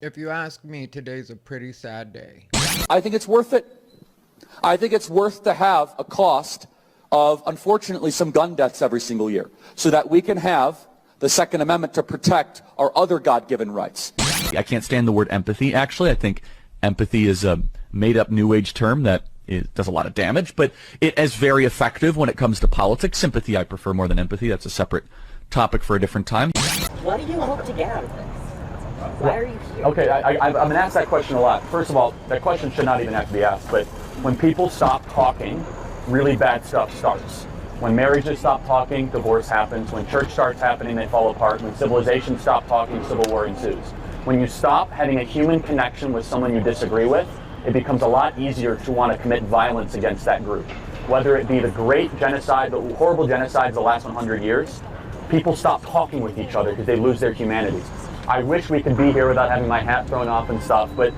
If you ask me, today's a pretty sad day. I think it's worth it. I think it's worth to have a cost of, unfortunately, some gun deaths every single year so that we can have the Second Amendment to protect our other God-given rights. I can't stand the word empathy, actually. I think empathy is a made-up New Age term that does a lot of damage, but it is very effective when it comes to politics. Sympathy I prefer more than empathy. That's a separate topic for a different time. What do you hope to get out of this? Why are you here? Okay, I'm going to ask that question a lot. First of all, that question should not even have to be asked, but when people stop talking, really bad stuff starts. When marriages stop talking, divorce happens. When church starts happening, they fall apart. When civilizations stop talking, civil war ensues. When you stop having a human connection with someone you disagree with, it becomes a lot easier to want to commit violence against that group. Whether it be the great genocide, the horrible genocides of the last 100 years, people stop talking with each other because they lose their humanity. I wish we could be here without having my hat thrown off and stuff, but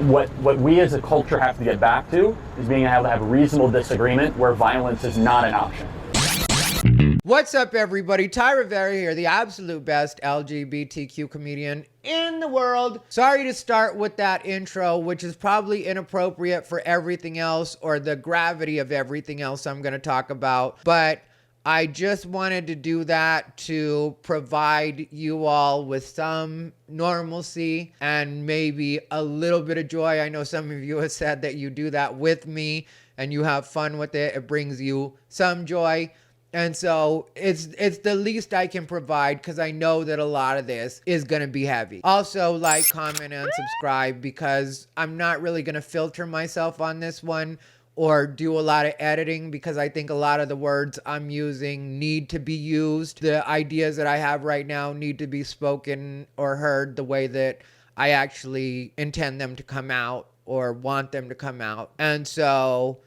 what we as a culture have to get back to is being able to have reasonable disagreement where violence is not an option. What's up, everybody? Ty Rivera here, the absolute best LGBTQ comedian in the world. Sorry to start with that intro, which is probably inappropriate for everything else or the gravity of everything else I'm going to talk about, but I just wanted to do that to provide you all with some normalcy and maybe a little bit of joy. I know some of you have said that you do that with me and you have fun with it. It brings you some joy. And so it's the least I can provide because I know that a lot of this is going to be heavy. Also, like, comment, and subscribe because I'm not really going to filter myself on this one or do a lot of editing because I think a lot of the words I'm using need to be used. The ideas that I have right now need to be spoken or heard the way that I actually intend them to come out or want them to come out. And so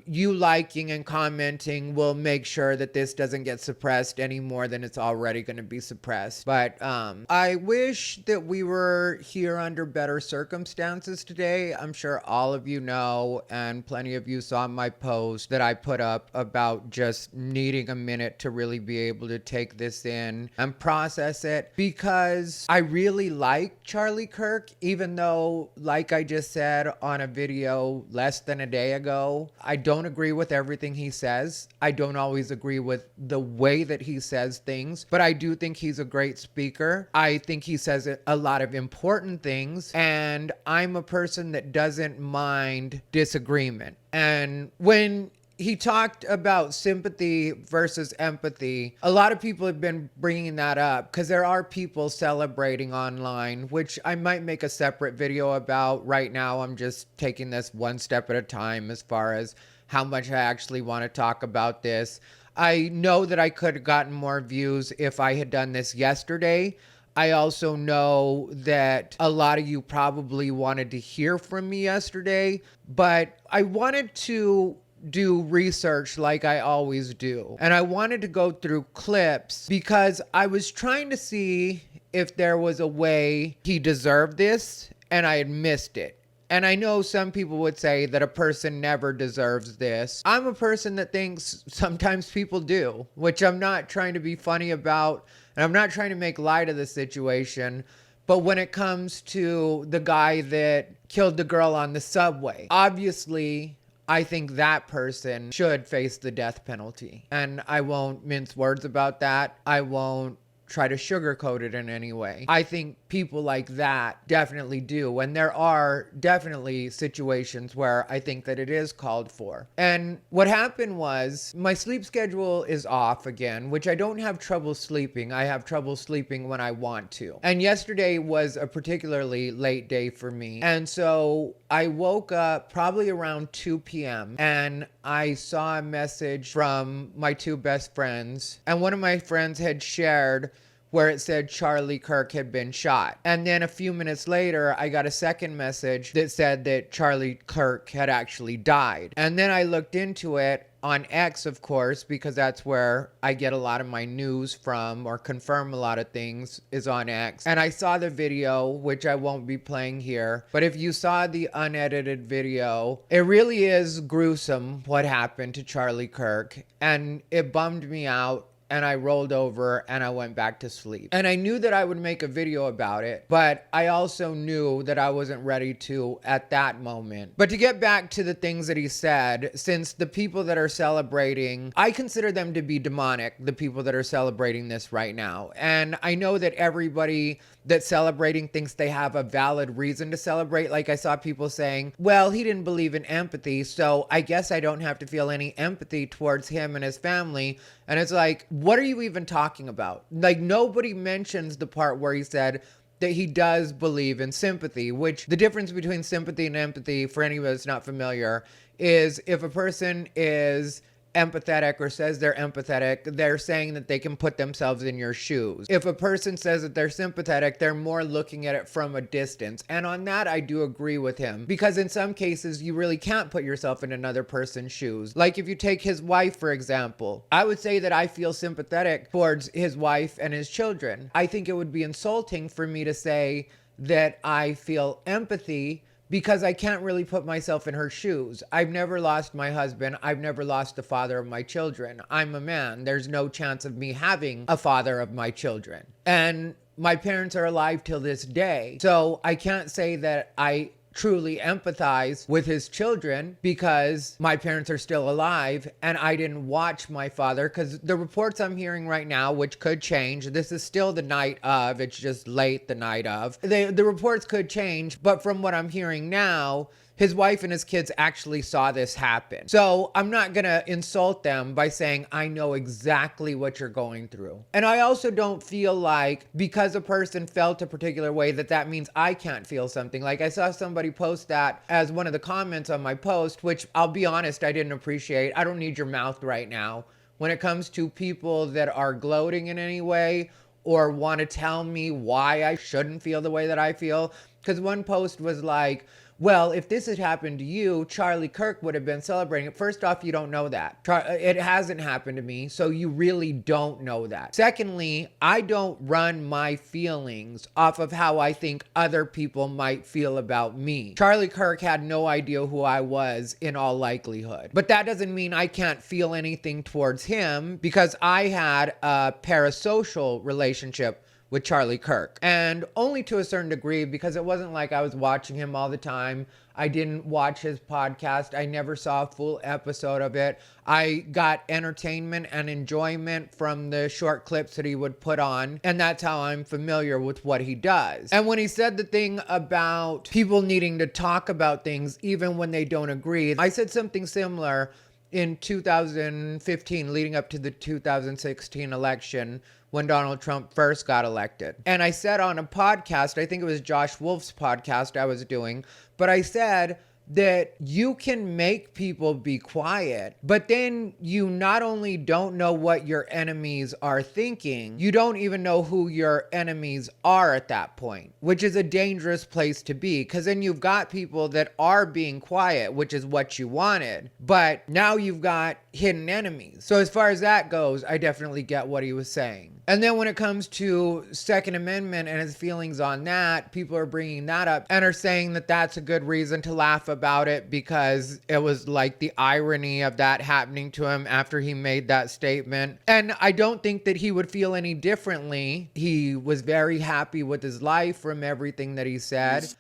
you liking and commenting will make sure that this doesn't get suppressed any more than it's already going to be suppressed. But I wish that we were here under better circumstances today. I'm sure all of you know, and plenty of you saw my post that I put up about just needing a minute to really be able to take this in and process it, because I really like Charlie Kirk, even though, like I just said on a video less than a day ago, I don't agree with everything he says. I don't always agree with the way that he says things, but I do think he's a great speaker. I think he says a lot of important things, and I'm a person that doesn't mind disagreement. And when he talked about sympathy versus empathy, a lot of people have been bringing that up because there are people celebrating online, which I might make a separate video about. Right now, I'm just taking this one step at a time as far as how much I actually want to talk about this. I know that I could have gotten more views if I had done this yesterday. I also know that a lot of you probably wanted to hear from me yesterday, but I wanted to do research like I always do. And I wanted to go through clips because I was trying to see if there was a way he deserved this and I had missed it. And I know some people would say that a person never deserves this. I'm a person that thinks sometimes people do, which I'm not trying to be funny about, and I'm not trying to make light of the situation. But when it comes to the guy that killed the girl on the subway, obviously I think that person should face the death penalty. And I won't mince words about that. I won't try to sugarcoat it in any way. I think people like that definitely do. And there are definitely situations where I think that it is called for. And what happened was my sleep schedule is off again, which I don't have trouble sleeping. I have trouble sleeping when I want to. And yesterday was a particularly late day for me. And so I woke up probably around 2 p.m. and I saw a message from my two best friends. And one of my friends had shared where it said Charlie Kirk had been shot. And then a few minutes later, I got a second message that said that Charlie Kirk had actually died. And then I looked into it on X, of course, because that's where I get a lot of my news from or confirm a lot of things is on X. And I saw the video, which I won't be playing here. But if you saw the unedited video, it really is gruesome what happened to Charlie Kirk. And it bummed me out. and I rolled over and I went back to sleep. And I knew that I would make a video about it, but I also knew that I wasn't ready to at that moment. But to get back to the things that he said, since the people that are celebrating, I consider them to be demonic, the people that are celebrating this right now. And I know that everybody that's celebrating thinks they have a valid reason to celebrate. Like I saw people saying, well, he didn't believe in empathy, so I guess I don't have to feel any empathy towards him and his family. And it's like, what are you even talking about? Like, nobody mentions the part where he said that he does believe in sympathy, which the difference between sympathy and empathy, for anybody that's not familiar, is if a person is empathetic or says they're empathetic, they're saying that they can put themselves in your shoes. If a person says that they're sympathetic, they're more looking at it from a distance. And on that, I do agree with him, because in some cases, you really can't put yourself in another person's shoes. Like if you take his wife, for example, I would say that I feel sympathetic towards his wife and his children. I think it would be insulting for me to say that I feel empathy, because I can't really put myself in her shoes. I've never lost my husband. I've never lost the father of my children. I'm a man. There's no chance of me having a father of my children. And my parents are alive till this day. So I can't say that I truly empathize with his children, because my parents are still alive and I didn't watch my father, because the reports I'm hearing right now, which could change, this is still the night of, it's just late the night of, the reports could change, but from what I'm hearing now, his wife and his kids actually saw this happen. So I'm not gonna insult them by saying I know exactly what you're going through. And I also don't feel like because a person felt a particular way that means I can't feel something. Like I saw somebody post that as one of the comments on my post, which I'll be honest, I didn't appreciate. I don't need your mouth right now. When it comes to people that are gloating in any way or want to tell me why I shouldn't feel the way that I feel. Because one post was like, well, if this had happened to you, Charlie Kirk would have been celebrating it. First off, you don't know that. It hasn't happened to me, so you really don't know that. Secondly, I don't run my feelings off of how I think other people might feel about me. Charlie Kirk had no idea who I was in all likelihood. But that doesn't mean I can't feel anything towards him, because I had a parasocial relationship with Charlie Kirk, and only to a certain degree, because it wasn't like I was watching him all the time. I didn't watch his podcast. I never saw a full episode of it. I got entertainment and enjoyment from the short clips that he would put on, and that's how I'm familiar with what he does. And when he said the thing about people needing to talk about things even when they don't agree, I said something similar in 2015, leading up to the 2016 election, when Donald Trump first got elected. And I said on a podcast, I think it was Josh Wolf's podcast I was doing, but I said that you can make people be quiet, but then you not only don't know what your enemies are thinking, you don't even know who your enemies are at that point, which is a dangerous place to be, because then you've got people that are being quiet, which is what you wanted, but now you've got hidden enemies. So as far as that goes, I definitely get what he was saying. And then when it comes to Second Amendment and his feelings on that, people are bringing that up and are saying that that's a good reason to laugh about it, because it was like the irony of that happening to him after he made that statement. And I don't think that he would feel any differently. He was very happy with his life from everything that he said.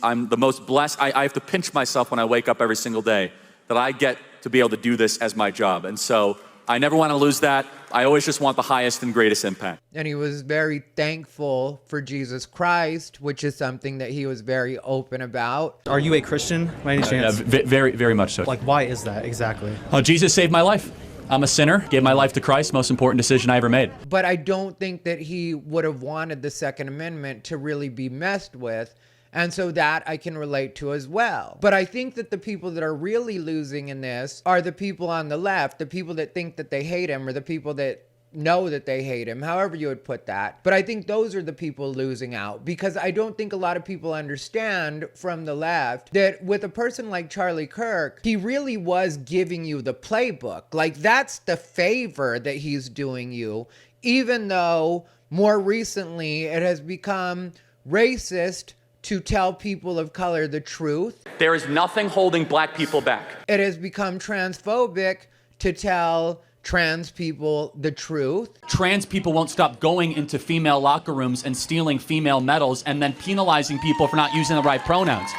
I'm the most blessed. I have to pinch myself when I wake up every single day that I get to be able to do this as my job. And so I never want to lose that. I always just want the highest and greatest impact. And he was very thankful for Jesus Christ, which is something that he was very open about. Are you a Christian by any chance? Very, very much so. Like, why is that exactly? Jesus saved my life. I'm a sinner, gave my life to Christ, most important decision I ever made. But I don't think that he would have wanted the Second Amendment to really be messed with. And so that I can relate to as well. But I think that the people that are really losing in this are the people on the left, the people that think that they hate him, or the people that know that they hate him, however you would put that. But I think those are the people losing out, because I don't think a lot of people understand from the left that with a person like Charlie Kirk, he really was giving you the playbook. Like, that's the favor that he's doing you, even though more recently it has become racist to tell people of color the truth. There is nothing holding black people back. It has become transphobic to tell trans people the truth. Trans people won't stop going into female locker rooms and stealing female medals and then penalizing people for not using the right pronouns.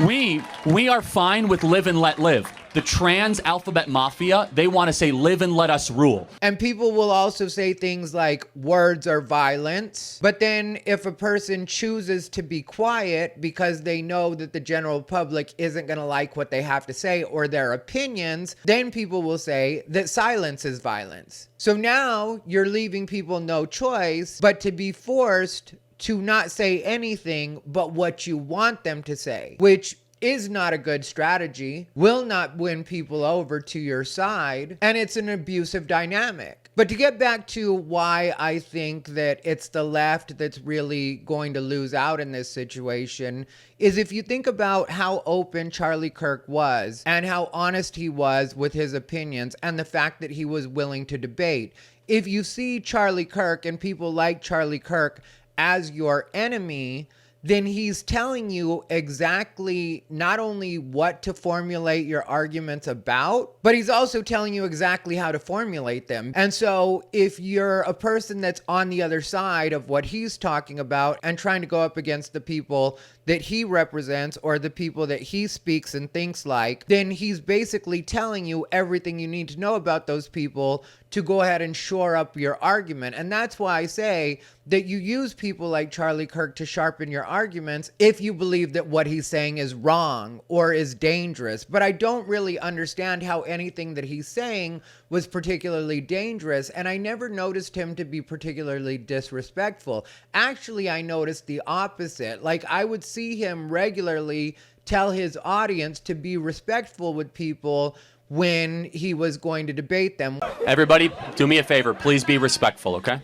We are fine with live and let live. The trans alphabet mafia, they want to say live and let us rule. And people will also say things like words are violence. But then if a person chooses to be quiet because they know that the general public isn't going to like what they have to say or their opinions, then people will say that silence is violence. So now you're leaving people no choice but to be forced to not say anything but what you want them to say, which is not a good strategy, will not win people over to your side, and it's an abusive dynamic. But to get back to why I think that it's the left that's really going to lose out in this situation, is if you think about how open Charlie Kirk was and how honest he was with his opinions and the fact that he was willing to debate. If you see Charlie Kirk and people like Charlie Kirk as your enemy, then he's telling you exactly not only what to formulate your arguments about, but he's also telling you exactly how to formulate them. And so if you're a person that's on the other side of what he's talking about and trying to go up against the people that he represents or the people that he speaks and thinks like, then he's basically telling you everything you need to know about those people to go ahead and shore up your argument. And that's why I say that you use people like Charlie Kirk to sharpen your arguments if you believe that what he's saying is wrong or is dangerous. But I don't really understand how anything that he's saying was particularly dangerous, and I never noticed him to be particularly disrespectful. Actually, I noticed the opposite. Like, I would see him regularly tell his audience to be respectful with people when he was going to debate them. Everybody, do me a favor. Please be respectful, okay?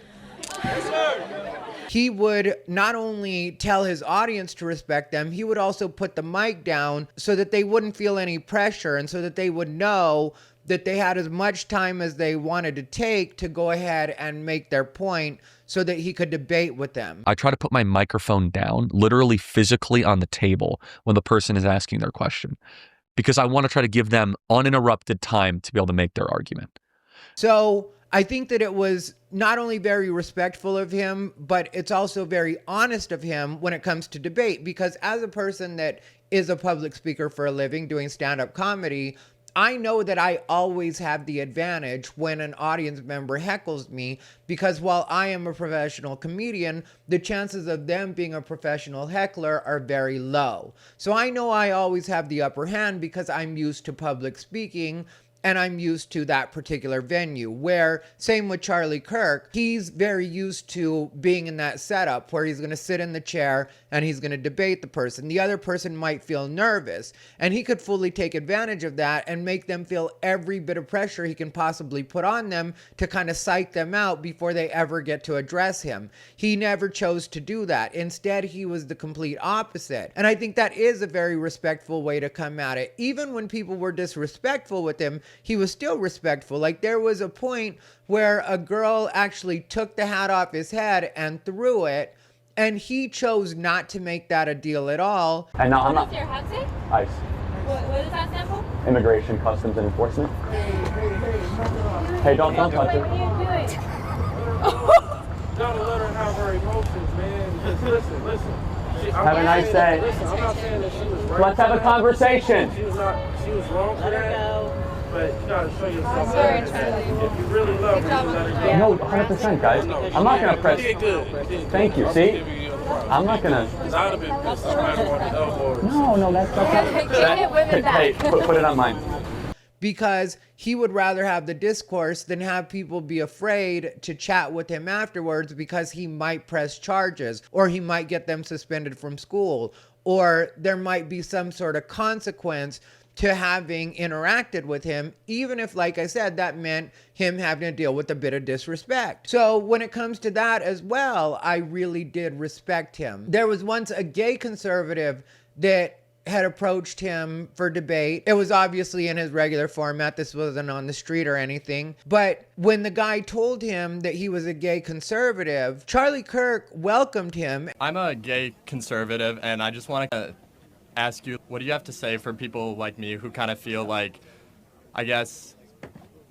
He would not only tell his audience to respect them, he would also put the mic down so that they wouldn't feel any pressure and so that they would know that they had as much time as they wanted to take to go ahead and make their point so that he could debate with them. I try to put my microphone down, literally physically on the table when the person is asking their question, because I want to try to give them uninterrupted time to be able to make their argument. So I think that it was not only very respectful of him, but it's also very honest of him when it comes to debate, because as a person that is a public speaker for a living doing stand-up comedy, I know that I always have the advantage when an audience member heckles me, because while I am a professional comedian, the chances of them being a professional heckler are very low. So I know I always have the upper hand because I'm used to public speaking and I'm used to that particular venue, where same with Charlie Kirk, he's very used to being in that setup where he's going to sit in the chair and he's going to debate the person. The other person might feel nervous, and he could fully take advantage of that and make them feel every bit of pressure he can possibly put on them to kind of psych them out before they ever get to address him. He never chose to do that. Instead, he was the complete opposite. And I think that is a very respectful way to come at it. Even when people were disrespectful with him, he was still respectful. Like, there was a point where a girl actually took the hat off his head and threw it, and he chose not to make that a deal at all. And now I'm not. What does your hat say? ICE. What does that stand for? Immigration, Customs, and Enforcement. Hey, don't touch What it. are you doing? Gotta let her have her emotions, man. Just listen. Have a nice day. Listen, I'm not saying that she was right. Let's have a conversation. She was wrong for Let her that. go. But you gotta show yourself. Sorry, that. Charlie. If you really love her, you let her go. No, 100%, guys. I'm not gonna press. She did good. Thank you. See, I'm not gonna. Because I would have been pissed smack on the elbow. No, that's Get women Hey, back. put it on mine. Because he would rather have the discourse than have people be afraid to chat with him afterwards, because he might press charges, or he might get them suspended from school, or there might be some sort of consequence to having interacted with him, even if, like I said, that meant him having to deal with a bit of disrespect. So when it comes to that as well, I really did respect him. There was once a gay conservative that had approached him for debate. It was obviously in his regular format. This wasn't on the street or anything. But when the guy told him that he was a gay conservative, Charlie Kirk welcomed him. I'm a gay conservative, and I just want to ask you, what do you have to say for people like me who kind of feel like, I guess,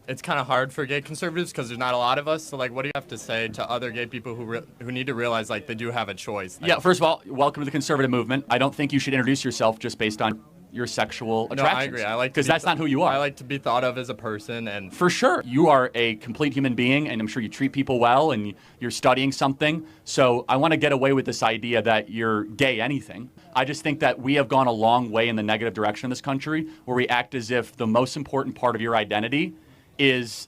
it's kind of hard for gay conservatives because there's not a lot of us. So, like, what do you have to say to other gay people who need to realize, like, they do have a choice? Like, Yeah, first of all, welcome to the conservative movement. I don't think you should introduce yourself just based on your sexual attractions. No, I agree. I like because that's not who you are. I like to be thought of as a person, and for sure, you are a complete human being, and I'm sure you treat people well, and you're studying something. So I want to get away with this idea that you're gay anything. I just think that we have gone a long way in the negative direction in this country, where we act as if the most important part of your identity is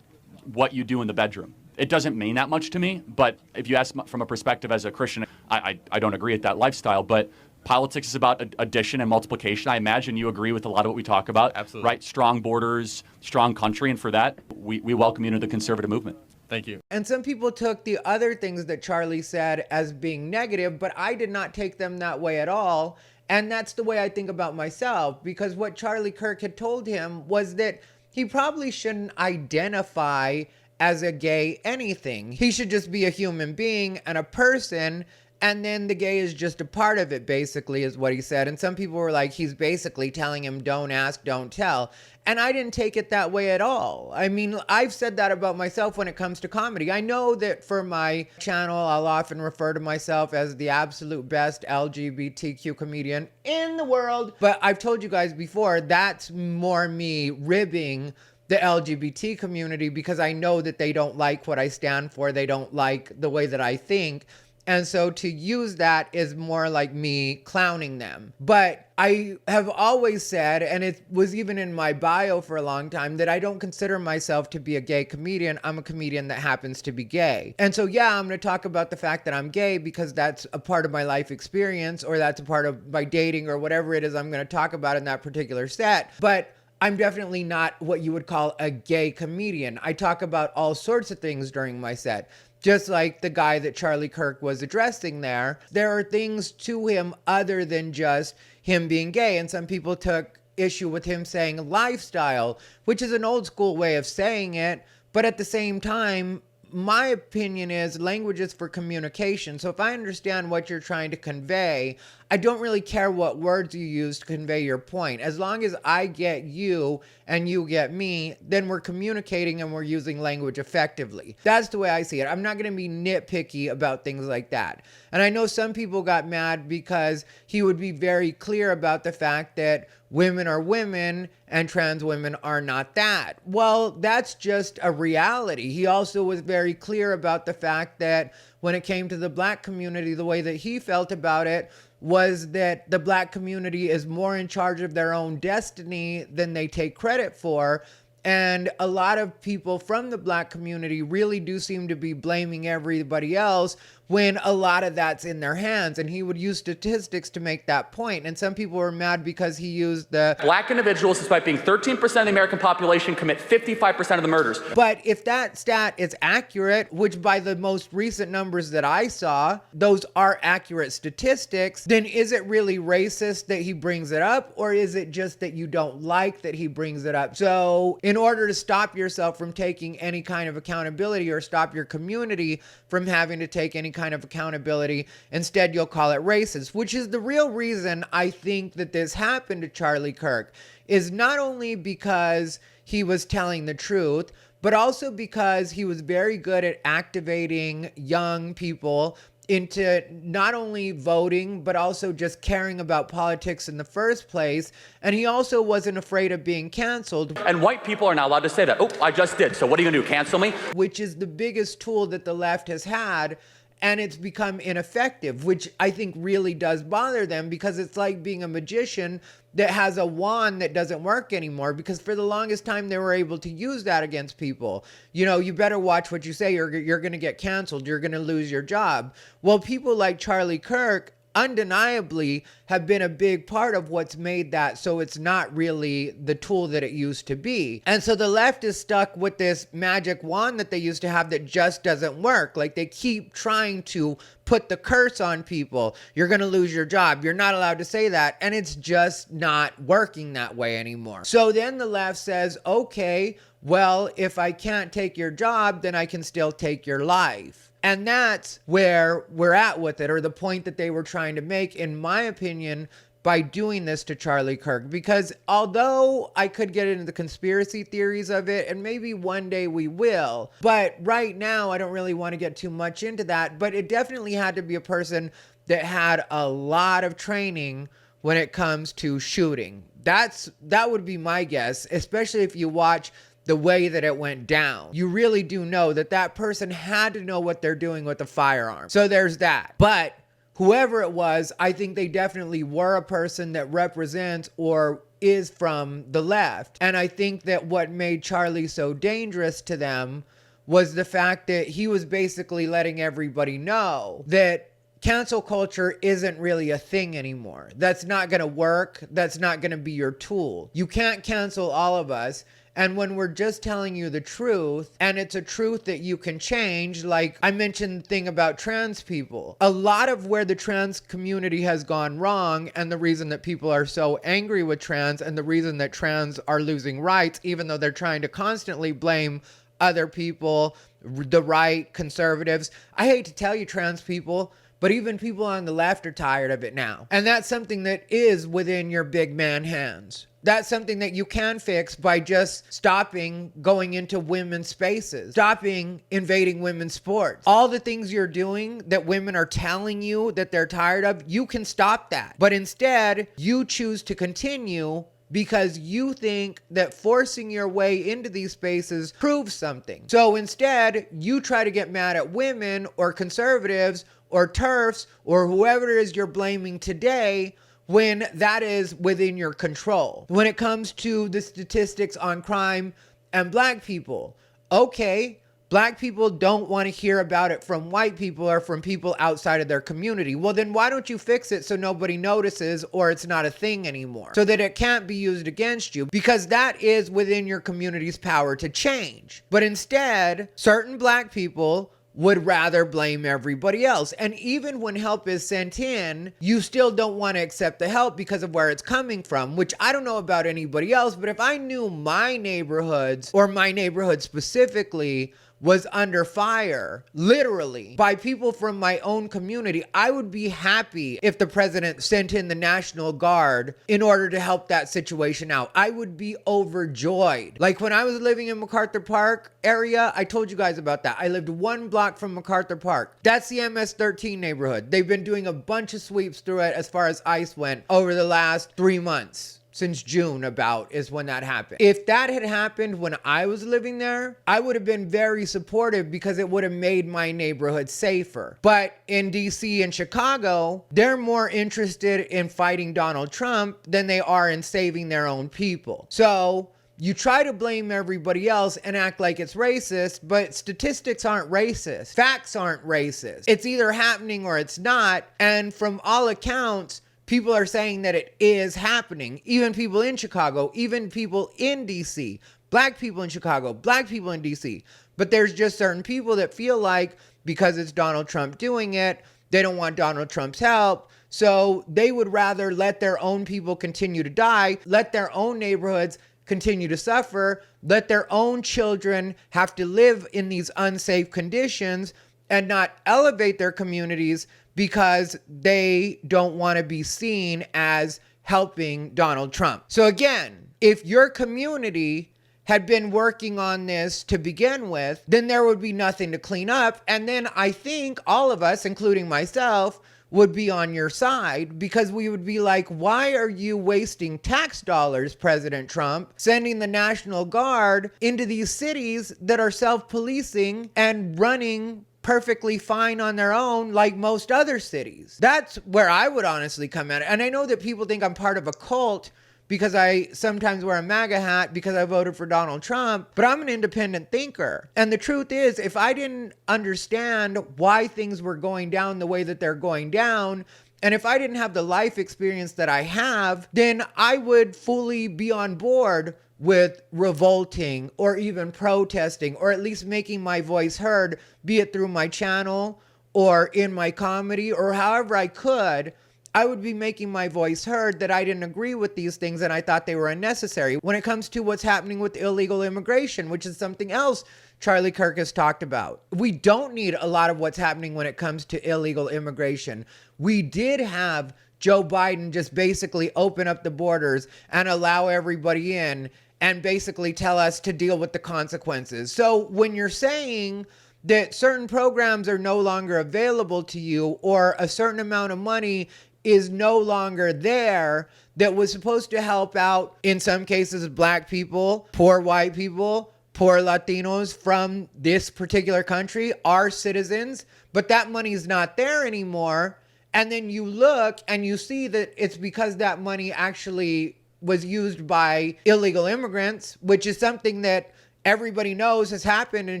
what you do in the bedroom. It doesn't mean that much to me, but if you ask from a perspective as a Christian, I don't agree with that lifestyle, but politics is about addition and multiplication. I imagine you agree with a lot of what we talk about. Absolutely. Right? Strong borders, strong country, and for that, we welcome you into the conservative movement. thank you. And some people took the other things that Charlie said as being negative, but I did not take them that way at all. And that's the way I think about myself, because what Charlie Kirk had told him was that he probably shouldn't identify as a gay anything. He should just be a human being and a person, and then the gay is just a part of it, basically, is what he said. And some people were like, he's basically telling him, don't ask, don't tell. And I didn't take it that way at all. I mean, I've said that about myself when it comes to comedy. I know that for my channel, I'll often refer to myself as the absolute best LGBTQ comedian in the world. But I've told you guys before, that's more me ribbing the LGBT community because I know that they don't like what I stand for. They don't like the way that I think. And so to use that is more like me clowning them. But I have always said, and it was even in my bio for a long time, that I don't consider myself to be a gay comedian. I'm a comedian that happens to be gay. And so, yeah, I'm going to talk about the fact that I'm gay because that's a part of my life experience, or that's a part of my dating, or whatever it is I'm going to talk about in that particular set. But I'm definitely not what you would call a gay comedian. I talk about all sorts of things during my set. Just like the guy that Charlie Kirk was addressing there, there are things to him other than just him being gay. And some people took issue with him saying lifestyle, which is an old school way of saying it. But at the same time, my opinion is language is for communication. So if I understand what you're trying to convey, I don't really care what words you use to convey your point. As long as I get you and you get me, then we're communicating and we're using language effectively. That's the way I see it. I'm not going to be nitpicky about things like that. And I know some people got mad because he would be very clear about the fact that women are women and trans women are not that. Well, that's just a reality. He also was very clear about the fact that when it came to the black community, the way that he felt about it was that the black community is more in charge of their own destiny than they take credit for. And a lot of people from the black community really do seem to be blaming everybody else when a lot of that's in their hands. And he would use statistics to make that point. And some people were mad because he used the Black individuals, despite being 13% of the American population, commit 55% of the murders. But if that stat is accurate, which by the most recent numbers that I saw, those are accurate statistics, then is it really racist that he brings it up? Or is it just that you don't like that he brings it up? So in order to stop yourself from taking any kind of accountability, or stop your community from having to take any kind of accountability, instead you'll call it racist, which is the real reason I think that this happened to Charlie Kirk, is not only because he was telling the truth, but also because he was very good at activating young people into not only voting, but also just caring about politics in the first place. And he also wasn't afraid of being canceled. And white people are not allowed to say that. Oh, I just did. So what are you going to do, cancel me? Which is the biggest tool that the left has had. And it's become ineffective, which I think really does bother them, because it's like being a magician that has a wand that doesn't work anymore, because for the longest time they were able to use that against people. You know, you better watch what you say, you're going to get canceled, you're going to lose your job. Well, people like Charlie Kirk undeniably have been a big part of what's made that so it's not really the tool that it used to be. And so the left is stuck with this magic wand that they used to have that just doesn't work. Like, they keep trying to put the curse on people. You're going to lose your job. You're not allowed to say that. And it's just not working that way anymore. So then the left says, okay, well, if I can't take your job, then I can still take your life. And that's where we're at with it, or the point that they were trying to make, in my opinion, by doing this to Charlie Kirk, because although I could get into the conspiracy theories of it, and maybe one day we will, but right now I don't really want to get too much into that, but it definitely had to be a person that had a lot of training when it comes to shooting. That would be my guess, especially if you watch the way that it went down. You really do know that that person had to know what they're doing with a firearm. So there's that. But whoever it was, I think they definitely were a person that represents or is from the left. And I think that what made Charlie so dangerous to them was the fact that he was basically letting everybody know that cancel culture isn't really a thing anymore. That's not going to work. That's not going to be your tool. You can't cancel all of us. And when we're just telling you the truth, and it's a truth that you can change, like I mentioned the thing about trans people, a lot of where the trans community has gone wrong, and the reason that people are so angry with trans, and the reason that trans are losing rights, even though they're trying to constantly blame other people, the right, conservatives. I hate to tell you, trans people, but even people on the left are tired of it now. And that's something that is within your big man hands. That's something that you can fix by just stopping going into women's spaces, stopping invading women's sports. All the things you're doing that women are telling you that they're tired of, you can stop that. But instead, you choose to continue because you think that forcing your way into these spaces proves something. So instead, you try to get mad at women or conservatives or TERFs or whoever it is you're blaming today, when that is within your control. When it comes to the statistics on crime and black people, okay, black people don't want to hear about it from white people or from people outside of their community. Well, then why don't you fix it so nobody notices or it's not a thing anymore, so that it can't be used against you? Because that is within your community's power to change. But instead, certain black people would rather blame everybody else. And even when help is sent in, you still don't want to accept the help because of where it's coming from, which I don't know about anybody else, but if I knew my neighborhoods, or my neighborhood specifically, was under fire, literally, by people from my own community, I would be happy if the president sent in the National Guard in order to help that situation out. I would be overjoyed. Like when I was living in MacArthur Park area, I told you guys about that. I lived 1 block from MacArthur Park. That's the MS-13 neighborhood. They've been doing a bunch of sweeps through it as far as ICE went over the last 3 months. Since June about is when that happened. If that had happened when I was living there, I would have been very supportive because it would have made my neighborhood safer. But in DC and Chicago, they're more interested in fighting Donald Trump than they are in saving their own people. So you try to blame everybody else and act like it's racist, but statistics aren't racist. Facts aren't racist. It's either happening or it's not. And from all accounts, people are saying that it is happening. Even people in Chicago, even people in DC, black people in Chicago, black people in DC. But there's just certain people that feel like because it's Donald Trump doing it, they don't want Donald Trump's help. So they would rather let their own people continue to die, let their own neighborhoods continue to suffer, let their own children have to live in these unsafe conditions and not elevate their communities because they don't want to be seen as helping Donald Trump. So again, if your community had been working on this to begin with, then there would be nothing to clean up. And then I think all of us, including myself, would be on your side, because we would be like, why are you wasting tax dollars, President Trump, sending the National Guard into these cities that are self-policing and running perfectly fine on their own like most other cities? That's where I would honestly come at it. And I know that people think I'm part of a cult because I sometimes wear a MAGA hat because I voted for Donald Trump, but I'm an independent thinker. And the truth is, if I didn't understand why things were going down the way that they're going down, and if I didn't have the life experience that I have, then I would fully be on board with revolting or even protesting, or at least making my voice heard, be it through my channel or in my comedy or however I could. I would be making my voice heard that I didn't agree with these things and I thought they were unnecessary. When it comes to what's happening with illegal immigration, which is something else Charlie Kirk has talked about, we don't need a lot of what's happening when it comes to illegal immigration. We did have Joe Biden just basically open up the borders and allow everybody in and basically tell us to deal with the consequences. So when you're saying that certain programs are no longer available to you, or a certain amount of money is no longer there that was supposed to help out, in some cases, black people, poor white people, poor Latinos from this particular country, our citizens, but that money's not there anymore. And then you look and you see that it's because that money actually was used by illegal immigrants, which is something that everybody knows has happened in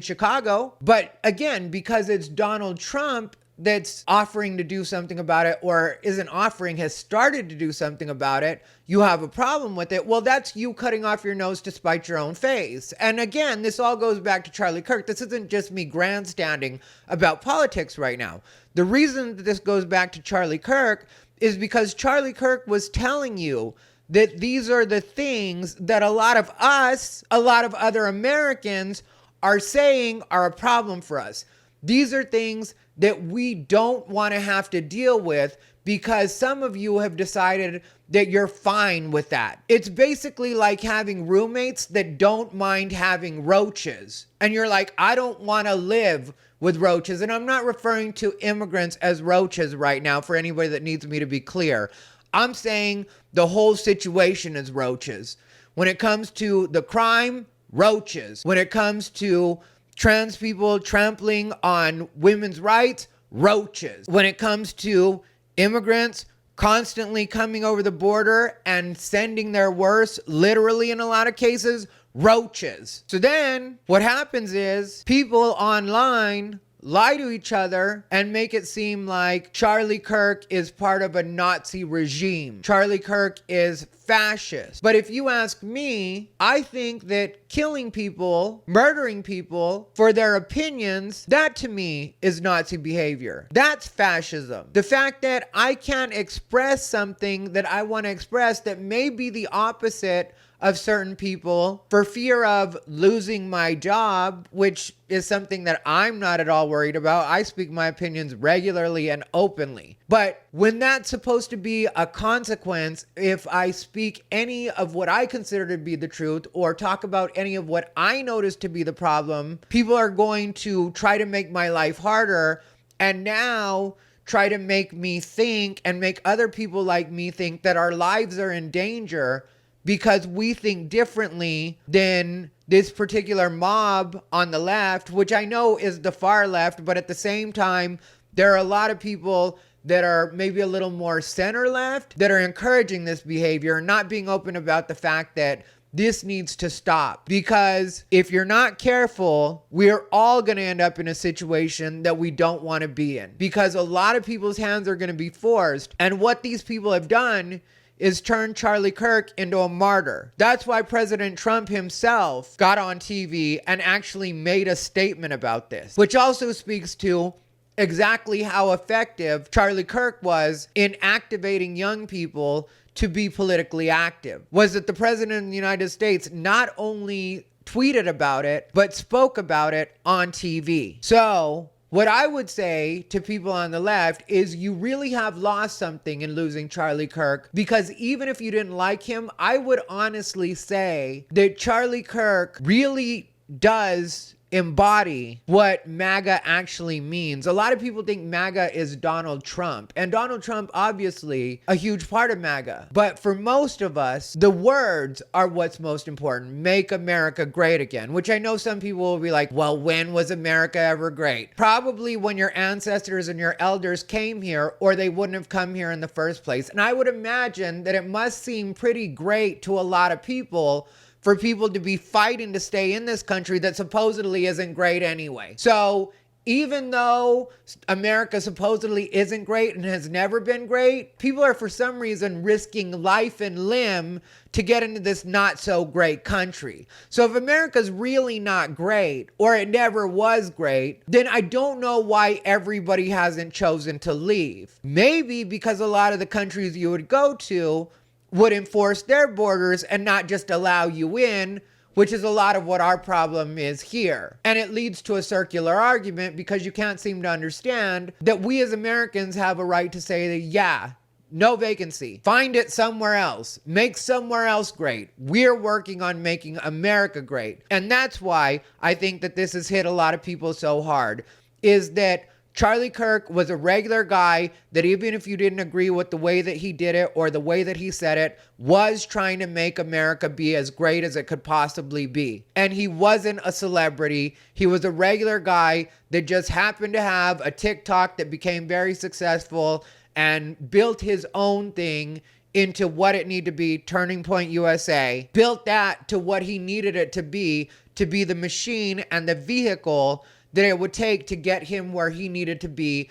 Chicago. But again, because it's Donald Trump that's offering to do something about it, or isn't offering, has started to do something about it, you have a problem with it. Well, that's you cutting off your nose to spite your own face. And again, this all goes back to Charlie Kirk. This isn't just me grandstanding about politics right now. The reason that this goes back to Charlie Kirk is because Charlie Kirk was telling you that these are the things that a lot of us, a lot of other Americans are saying are a problem for us. These are things that we don't want to have to deal with because some of you have decided that you're fine with that. It's basically like having roommates that don't mind having roaches. And you're like, I don't want to live with roaches. And I'm not referring to immigrants as roaches right now for anybody that needs me to be clear. I'm saying the whole situation is roaches. When it comes to the crime, roaches. When it comes to trans people trampling on women's rights, roaches. When it comes to immigrants constantly coming over the border and sending their worst, literally in a lot of cases, roaches. So then what happens is people online lie to each other and make it seem like Charlie Kirk is part of a Nazi regime. Charlie Kirk is fascist. But if you ask me, I think that killing people, murdering people for their opinions, that to me is Nazi behavior. That's fascism. The fact that I can't express something that I want to express that may be the opposite of certain people for fear of losing my job, which is something that I'm not at all worried about. I speak my opinions regularly and openly. But when that's supposed to be a consequence, if I speak any of what I consider to be the truth or talk about any of what I notice to be the problem, people are going to try to make my life harder and now try to make me think and make other people like me think that our lives are in danger because we think differently than this particular mob on the left, which I know is the far left, but at the same time, there are a lot of people that are maybe a little more center left that are encouraging this behavior and not being open about the fact that this needs to stop. Because if you're not careful, we're all going to end up in a situation that we don't want to be in. Because a lot of people's hands are going to be forced. And what these people have done is turn Charlie Kirk into a martyr. That's why President Trump himself got on TV and actually made a statement about this, which also speaks to exactly how effective Charlie Kirk was in activating young people to be politically active. Was that the President of the United States not only tweeted about it, but spoke about it on TV. So what I would say to people on the left is you really have lost something in losing Charlie Kirk, because even if you didn't like him, I would honestly say that Charlie Kirk really does embody what MAGA actually means. A lot of people think MAGA is Donald Trump, and Donald Trump obviously a huge part of MAGA, but for most of us the words are what's most important. Make America great again, which I know some people will be like, well, when was America ever great? Probably when your ancestors and your elders came here, or they wouldn't have come here in the first place. And I would imagine that it must seem pretty great to a lot of people for people to be fighting to stay in this country that supposedly isn't great anyway. So even though America supposedly isn't great and has never been great, people are for some reason risking life and limb to get into this not so great country. So if America's really not great, or it never was great, then I don't know why everybody hasn't chosen to leave. Maybe because a lot of the countries you would go to would enforce their borders and not just allow you in, which is a lot of what our problem is here. And it leads to a circular argument because you can't seem to understand that we as Americans have a right to say that, yeah, no vacancy. Find it somewhere else. Make somewhere else great. We're working on making America great. And that's why I think that this has hit a lot of people so hard, is that Charlie Kirk was a regular guy that even if you didn't agree with the way that he did it or the way that he said it, was trying to make America be as great as it could possibly be. And he wasn't a celebrity. He was a regular guy that just happened to have a TikTok that became very successful and built his own thing into what it needed to be, Turning Point USA. Built that to what he needed it to be the machine and the vehicle that it would take to get him where he needed to be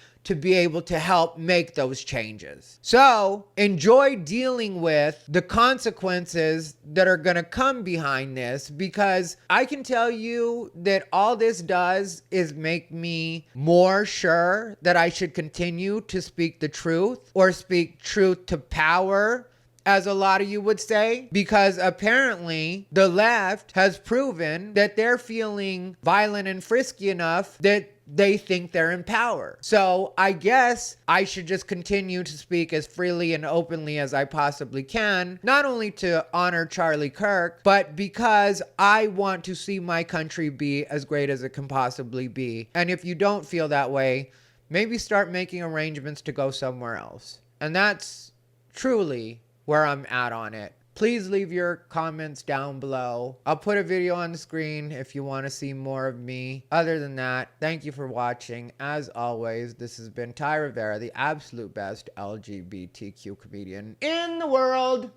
able to help make those changes. So enjoy dealing with the consequences that are gonna come behind this, because I can tell you that all this does is make me more sure that I should continue to speak the truth, or speak truth to power, as a lot of you would say, because apparently the left has proven that they're feeling violent and frisky enough that they think they're in power. So I guess I should just continue to speak as freely and openly as I possibly can, not only to honor Charlie Kirk, but because I want to see my country be as great as it can possibly be. And if you don't feel that way, maybe start making arrangements to go somewhere else. And that's truly where I'm at on it. Please leave your comments down below. I'll put a video on the screen if you want to see more of me. Other than that, thank you for watching. As always, this has been Ty Rivera, the absolute best LGBTQ comedian in the world.